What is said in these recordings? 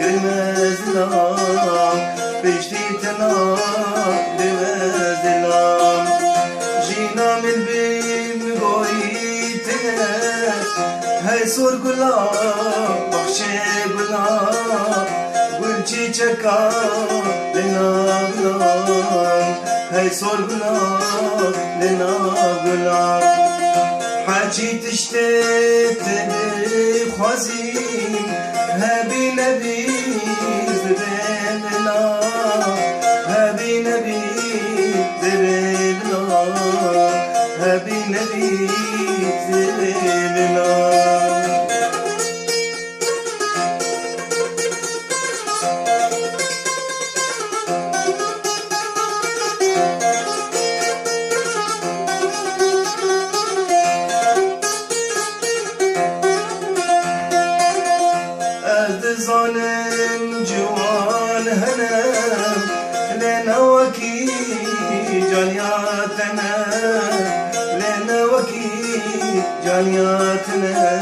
grimezlam Pişti tena grimezlam Jina min bim goyi tenes Hey sorgula bahşe gula Gül çiçeka lena gulam Hey sorgula lena gulam حاجی تشتت خوازیم هبی نبی زبیلنا هبی نبی زبیلنا هبی نبی زبیلنا ظالم جوان هنم لنا وكي جانياتنا لنا وكي جانياتنا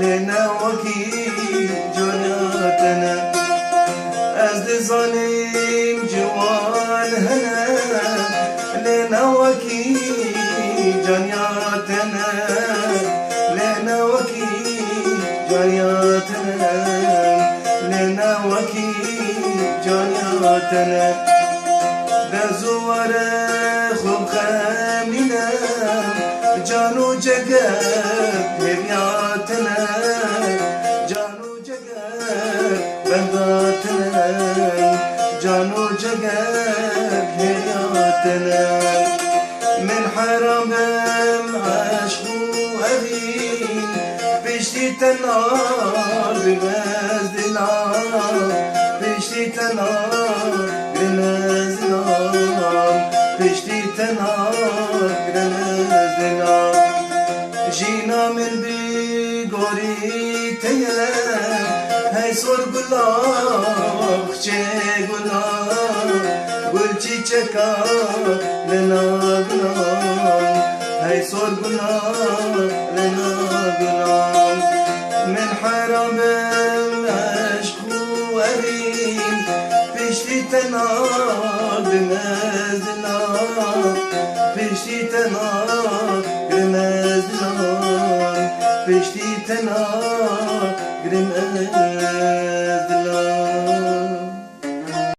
لنا وكي جانياتنا أزد ظالم جوان هنم لنا وكي جانياتنا لنا وكي جانياتنا لنا وكي جانياتنا بزوار خوب خامنا جانو جگب هبياتنا جانو جگب بنداتنا جانو جگب هبياتنا من حرام عشق أبين بشتي تنار بمزدنا بشتي تنار بمزدنا بشتي تنار بمزدنا جينا من بيغوري تيا هاي صور قلاخ چه قلا قلچي چكا لنا قلا هاي صور قلا لنا قلا من حرام عشق وأرين بشتي تنار بمزدنا بشتي تنار بمزدنا بشتي تنار بمزدنا